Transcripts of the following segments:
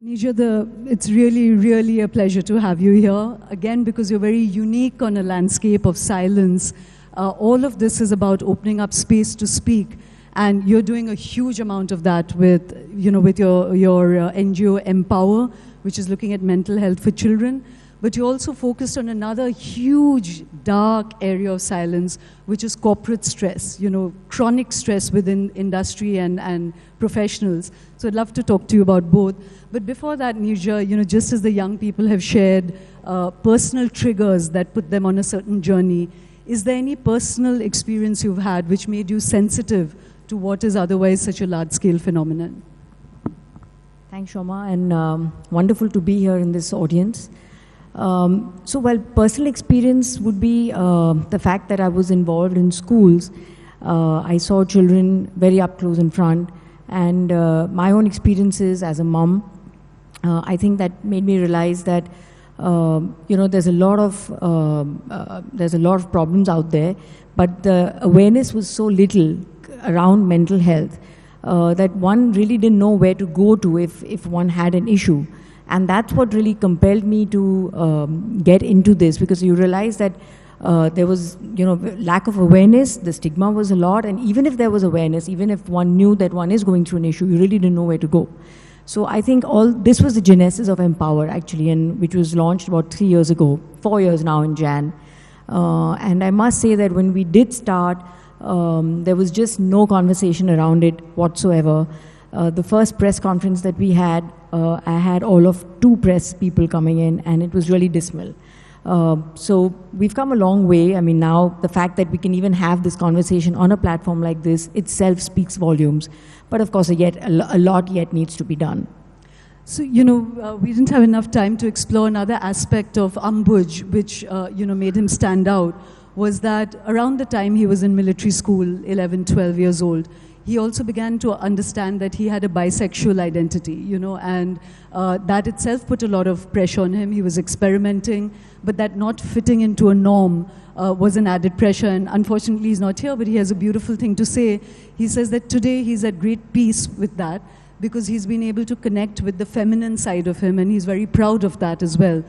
Neerja, it's really, really a pleasure to have you here. Again, because you're very unique on a landscape of silence. All of this is about opening up space to speak. And you're doing a huge amount of that with your NGO Empower, which is looking at mental health for children. But you also focused on another huge, dark area of silence, which is corporate stress, chronic stress within industry and professionals. So I'd love to talk to you about both. But before that, Neerja, just as the young people have shared personal triggers that put them on a certain journey, is there any personal experience you've had which made you sensitive to what is otherwise such a large-scale phenomenon? Thanks, Shoma, and wonderful to be here in this audience. While personal experience would be the fact that I was involved in schools, I saw children very up close in front, and my own experiences as a mom, I think that made me realize that there's a lot of problems out there, but the awareness was so little around mental health that one really didn't know where to go to if one had an issue. And that's what really compelled me to get into this, because you realize that there was, lack of awareness, the stigma was a lot, and even if there was awareness, even if one knew that one is going through an issue, you really didn't know where to go. So I think this was the genesis of Empower, actually, and which was launched about 3 years ago, 4 years now in Jan. And I must say that when we did start, there was just no conversation around it whatsoever. The first press conference that we had, I had all of 2 press people coming in, and it was really dismal. So we've come a long way. I mean, now the fact that we can even have this conversation on a platform like this itself speaks volumes. But of course, a lot yet needs to be done. So, we didn't have enough time to explore another aspect of Ambuj, which, made him stand out, was that around the time he was in military school, 11, 12 years old, he also began to understand that he had a bisexual identity, and that itself put a lot of pressure on him. He was experimenting, but that not fitting into a norm was an added pressure. And unfortunately, he's not here, but he has a beautiful thing to say. He says that today he's at great peace with that because he's been able to connect with the feminine side of him, and he's very proud of that as well.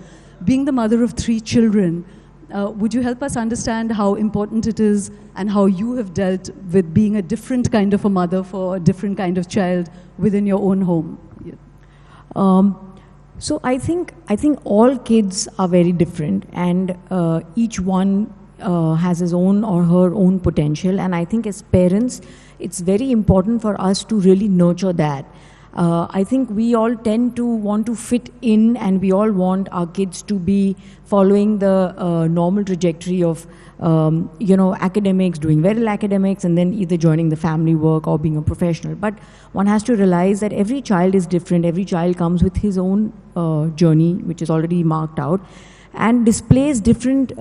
Being the mother of 3 children, would you help us understand how important it is and how you have dealt with being a different kind of a mother for a different kind of child within your own home? Yeah. So I think all kids are very different, and each one has his own or her own potential. And I think as parents, it's very important for us to really nurture that. I think we all tend to want to fit in, and we all want our kids to be following the normal trajectory of, academics, doing well academics, and then either joining the family work or being a professional. But one has to realize that every child is different. Every child comes with his own journey, which is already marked out, and displays different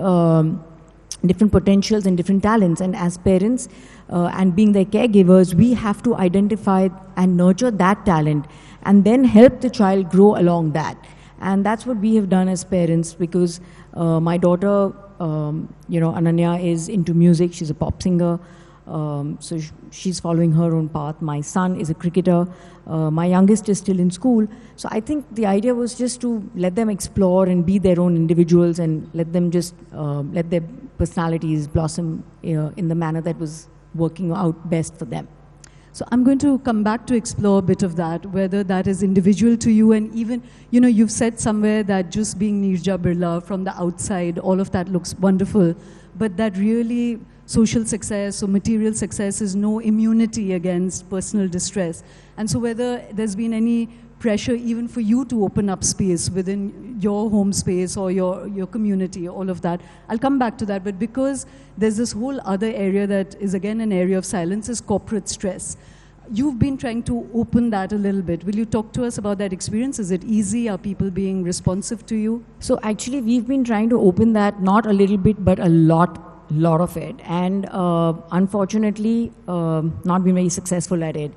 potentials and different talents. And as parents, and being their caregivers, we have to identify and nurture that talent and then help the child grow along that. And that's what we have done as parents, because my daughter, Ananya, is into music. She's a pop singer. So she's following her own path. My son is a cricketer. My youngest is still in school. So I think the idea was just to let them explore and be their own individuals, and let them just let their personalities blossom in the manner that was working out best for them. So I'm going to come back to explore a bit of that, whether that is individual to you, and even, you've said somewhere that just being Neerja Birla from the outside, all of that looks wonderful, but that really social success or material success is no immunity against personal distress. And so whether there's been any pressure even for you to open up space within your home space or your community, all of that. I'll come back to that, but because there's this whole other area that is again an area of silence, is corporate stress. You've been trying to open that a little bit. Will you talk to us about that experience? Is it easy? Are people being responsive to you? So actually we've been trying to open that, not a little bit, but a lot of it. And unfortunately, not been very successful at it.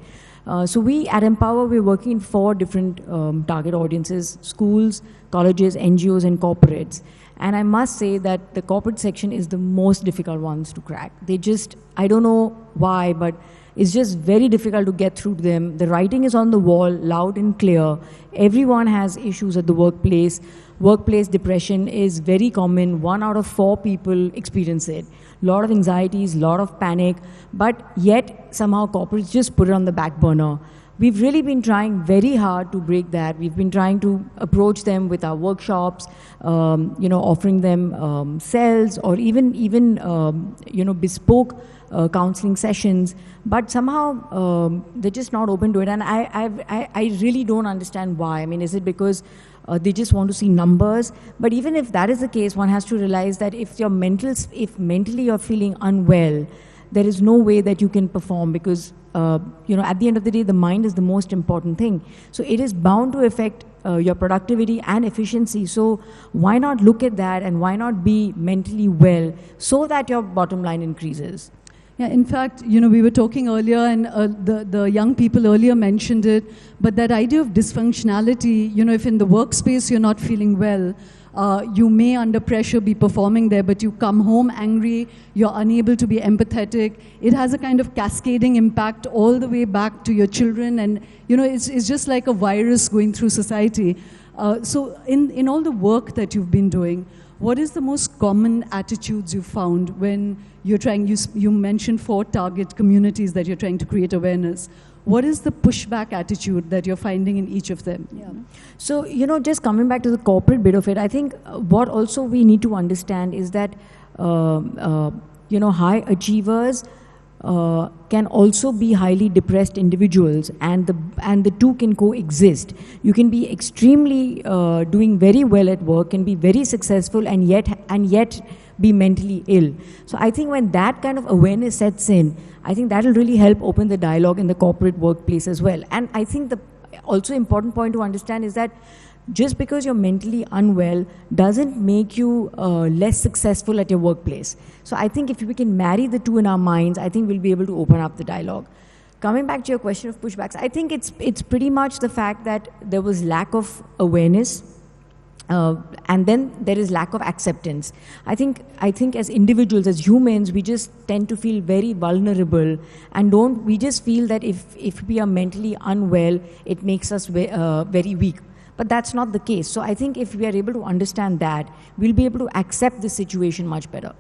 So we at Empower, we're working in 4 different target audiences: schools, colleges, NGOs, and corporates. And I must say that the corporate section is the most difficult ones to crack. They just, I don't know why, but It's just very difficult to get through to them. The writing is on the wall, loud and clear. Everyone has issues at the workplace. Workplace depression is very common. 1 out of 4 people experience it. Lot of anxieties, lot of panic, but yet somehow corporates just put it on the back burner. We've really been trying very hard to break that. We've been trying to approach them with our workshops, offering them cells or even bespoke counseling sessions. But somehow they're just not open to it, and I really don't understand why. I mean, is it because they just want to see numbers? But even if that is the case, one has to realize that if mentally you're feeling unwell, there is no way that you can perform, because at the end of the day, the mind is the most important thing. So it is bound to affect your productivity and efficiency. So why not look at that, and why not be mentally well so that your bottom line increases? Yeah, in fact, we were talking earlier, and the young people earlier mentioned it, but that idea of dysfunctionality, if in the workspace you're not feeling well, you may under pressure be performing there, but you come home angry, you're unable to be empathetic. It has a kind of cascading impact all the way back to your children, and it's just like a virus going through society. So in all the work that you've been doing, what is the most common attitudes you found when you're trying, you mentioned 4 target communities that you're trying to create awareness. What is the pushback attitude that you're finding in each of them? Yeah. So, just coming back to the corporate bit of it, I think what also we need to understand is that, high achievers can also be highly depressed individuals, and the two can coexist. You can be extremely doing very well at work, can be very successful, and yet be mentally ill. So I think when that kind of awareness sets in, I think that will really help open the dialogue in the corporate workplace as well. And I think the also important point to understand is that just because you're mentally unwell doesn't make you less successful at your workplace. So I think if we can marry the two in our minds, I think we'll be able to open up the dialogue. Coming back to your question of pushbacks, I think it's pretty much the fact that there was lack of awareness, and then there is lack of acceptance. I think as individuals, as humans, we just tend to feel very vulnerable, and we just feel that if we are mentally unwell, it makes us very weak. But that's not the case. So I think if we are able to understand that, we'll be able to accept the situation much better.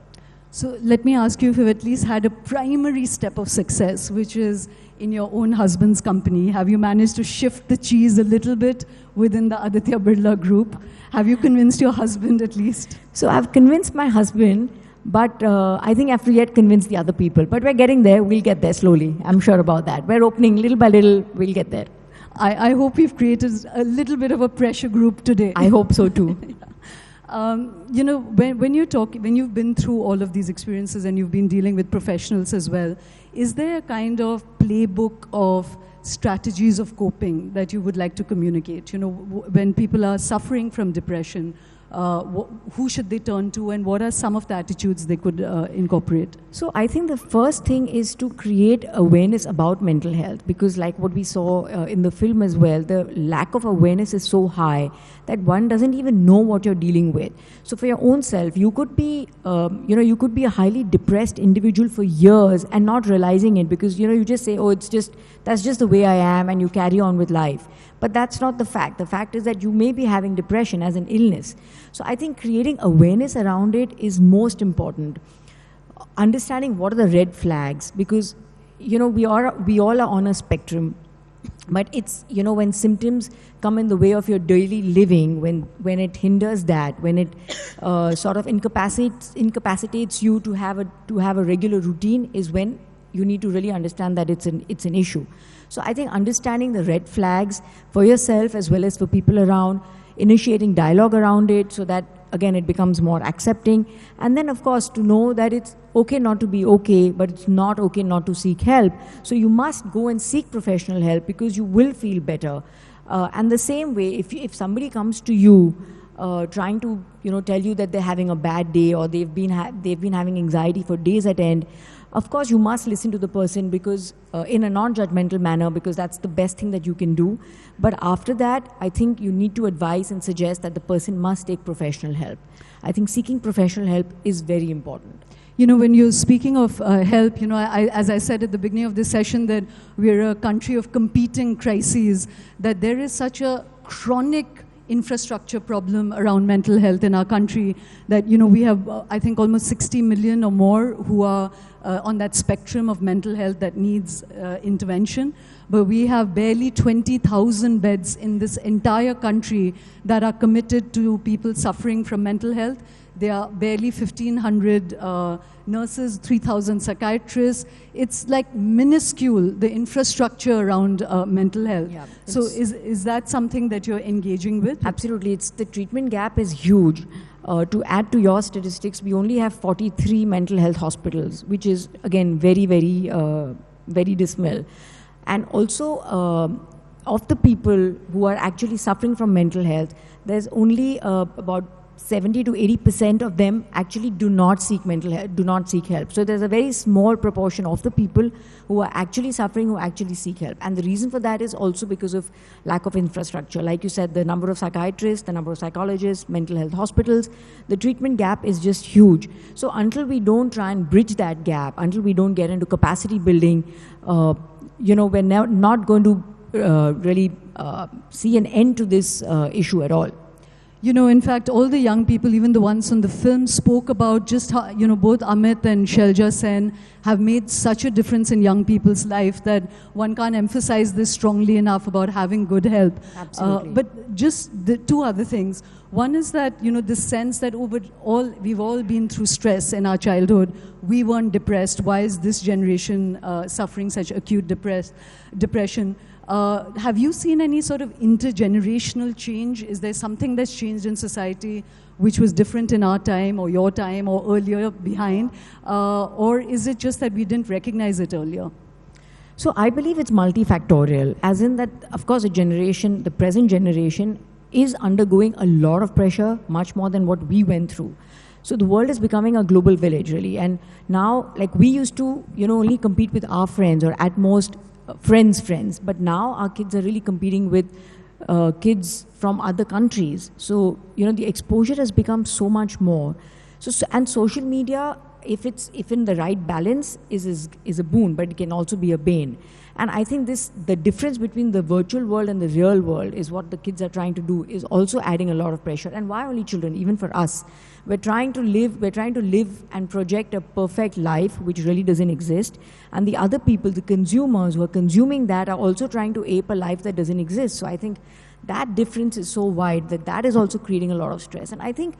So let me ask you if you've at least had a primary step of success, which is in your own husband's company. Have you managed to shift the cheese a little bit within the Aditya Birla group? Have you convinced your husband at least? So I've convinced my husband, but I think I have to yet convince the other people. But we're getting there. We'll get there slowly. I'm sure about that. We're opening little by little. We'll get there. I hope we've created a little bit of a pressure group today. I hope so too. When you've been through all of these experiences and you've been dealing with professionals as well, is there a kind of playbook of strategies of coping that you would like to communicate? When people are suffering from depression, who should they turn to, and what are some of the attitudes they could incorporate? So I think the first thing is to create awareness about mental health, because like what we saw in the film as well, the lack of awareness is so high that one doesn't even know what you're dealing with. So for your own self, you could be a highly depressed individual for years and not realizing it, because you just say, oh, that's just the way I am, and you carry on with life. But that's not the fact. The fact is that you may be having depression as an illness. So I think creating awareness around it is most important. Understanding what are the red flags, because we all are on a spectrum. But it's when symptoms come in the way of your daily living, when it hinders that, when it sort of incapacitates you to have a regular routine, is when you need to really understand that it's an issue. So I think understanding the red flags for yourself as well as for people around, initiating dialogue around it so that, again, it becomes more accepting. And then, of course, to know that it's okay not to be okay, but it's not okay not to seek help. So you must go and seek professional help, because you will feel better. And the same way, if somebody comes to you trying to tell you that they're having a bad day, or they've been having anxiety for days at end, of course you must listen to the person, because in a non-judgmental manner, because that's the best thing that you can do. But after that, I think you need to advise and suggest that the person must take professional help. I think seeking professional help is very important. You know, when you're speaking of help, you know, as I said at the beginning of this session, that we're a country of competing crises, that there is such a chronic infrastructure problem around mental health in our country that, you know, we have, I think, almost 60 million or more who are on that spectrum of mental health that needs intervention. But we have barely 20,000 beds in this entire country that are committed to people suffering from mental health. There are barely 1,500 nurses, 3,000 psychiatrists. It's like minuscule, the infrastructure around mental health. Yeah, so is that something that you're engaging with? Absolutely. The treatment gap is huge. To add to your statistics, we only have 43 mental health hospitals, which is, again, very, very dismal. And also, of the people who are actually suffering from mental health, there's only about 70 to 80% of them actually do not seek help. So there's a very small proportion of the people who are actually suffering who actually seek help. And the reason for that is also because of lack of infrastructure. Like you said, the number of psychiatrists, the number of psychologists, mental health hospitals, the treatment gap is just huge. So until we don't try and bridge that gap, until we don't get into capacity building, you know, we're not going to really see an end to this issue at all. You know, in fact, all the young people, even the ones on the film, spoke about just how, you know, both Amit and Shelja Sen have made such a difference in young people's life that one can't emphasize this strongly enough about having good help. Absolutely. But just the two other things. One is that, you know, this sense that we've all been through stress in our childhood. We weren't depressed. Why is this generation suffering such acute depression? Have you seen any sort of intergenerational change? Is there something that's changed in society which was different in our time or your time or earlier behind? Or is it just that we didn't recognize it earlier? So I believe it's multifactorial, as in that, of course, the present generation is undergoing a lot of pressure, much more than what we went through. So the world is becoming a global village, really. And now, like, we used to, you know, only compete with our friends or at most friends. But now our kids are really competing with kids from other countries. So, you know, the exposure has become so much more. And social media, if in the right balance, is a boon, but it can also be a bane. And I think the difference between the virtual world and the real world is what the kids are trying to do, is also adding a lot of pressure. And why only children? Even for us, we're trying to live and project a perfect life which really doesn't exist. And the other people, the consumers who are consuming that, are also trying to ape a life that doesn't exist. So I think that difference is so wide that is also creating a lot of stress. And I think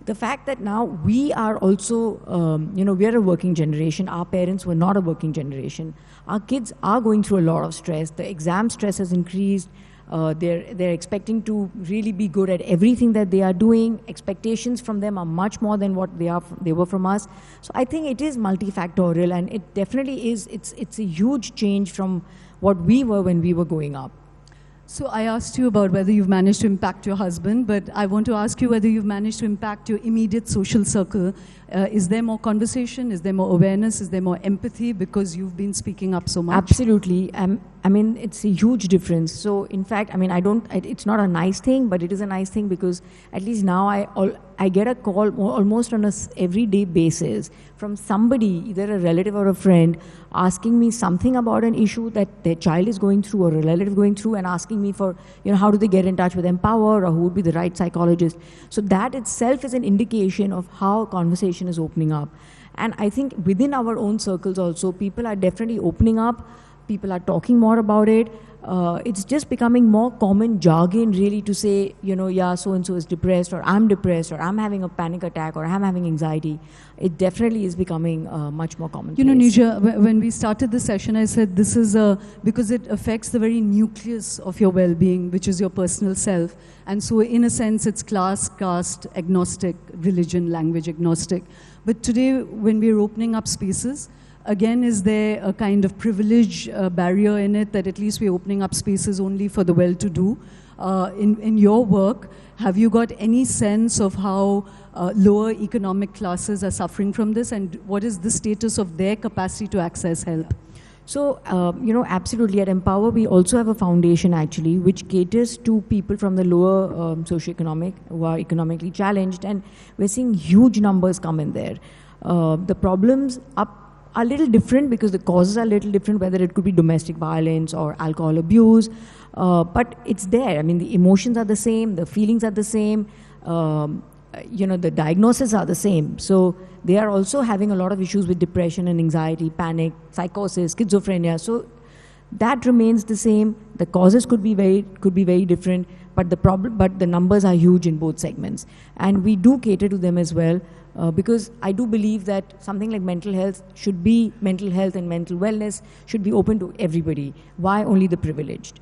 the fact that now we are also, you know, we are a working generation. Our parents were not a working generation. Our kids are going through a lot of stress. The exam stress has increased. They're expecting to really be good at everything that they are doing. Expectations from them are much more than what they were from us. So I think it is multifactorial, and it definitely is. It's a huge change from what we were when we were growing up. So I asked you about whether you've managed to impact your husband, but I want to ask you whether you've managed to impact your immediate social circle. Is there more conversation? Is there more awareness? Is there more empathy because you've been speaking up so much? Absolutely. I mean, it's a huge difference. So, in fact, I mean, it's not a nice thing, but it is a nice thing because at least now I get a call almost on a everyday basis from somebody, either a relative or a friend, asking me something about an issue that their child is going through or a relative going through, and asking me for, you know, how do they get in touch with Empower or who would be the right psychologist. So that itself is an indication of how conversation is opening up. And I think within our own circles also, people are definitely opening up. People are talking more about it. It's just becoming more common jargon, really, to say, you know, yeah, so-and-so is depressed, or I'm depressed, or I'm having a panic attack, or I'm having anxiety. It definitely is becoming much more common. You know, Neerja, when we started the session, I said this is because it affects the very nucleus of your well-being, which is your personal self. And so, in a sense, it's class, caste, agnostic, religion, language agnostic. But today, when we're opening up spaces, again, is there a kind of privilege barrier in it that at least we're opening up spaces only for the well-to-do? In your work, have you got any sense of how lower economic classes are suffering from this, and what is the status of their capacity to access help? So, you know, absolutely. At Empower, we also have a foundation, actually, which caters to people from the lower socioeconomic, who are economically challenged, and we're seeing huge numbers come in there. The problems are a little different because the causes are a little different, whether it could be domestic violence or alcohol abuse, but it's there. I mean, the emotions are the same, the feelings are the same, the diagnoses are the same. So they are also having a lot of issues with depression and anxiety, panic, psychosis, schizophrenia. So that remains the same. The causes could be very different, but the numbers are huge in both segments, and we do cater to them as well. Because I do believe that something like mental health and mental wellness should be open to everybody. Why only the privileged?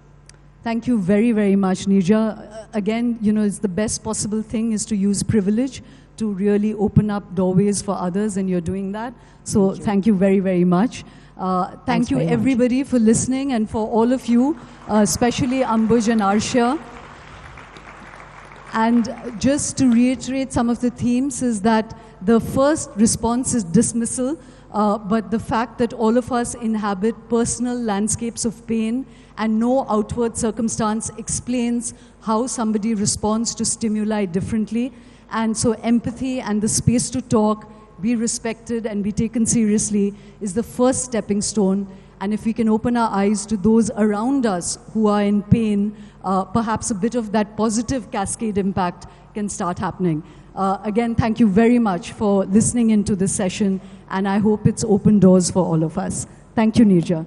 Thank you very, very much, Neerja. Again, it's the best possible thing is to use privilege to really open up doorways for others, and you're doing that. So thank you very, very much. Thank you, everybody, for listening, and for all of you, especially Ambuj and Arshia. And just to reiterate some of the themes is that the first response is dismissal, but the fact that all of us inhabit personal landscapes of pain and no outward circumstance explains how somebody responds to stimuli differently. And so empathy and the space to talk, be respected and be taken seriously is the first stepping stone. And if we can open our eyes to those around us who are in pain, perhaps a bit of that positive cascade impact can start happening. Again, thank you very much for listening into this session, and I hope it's opened doors for all of us. Thank you, Neerja.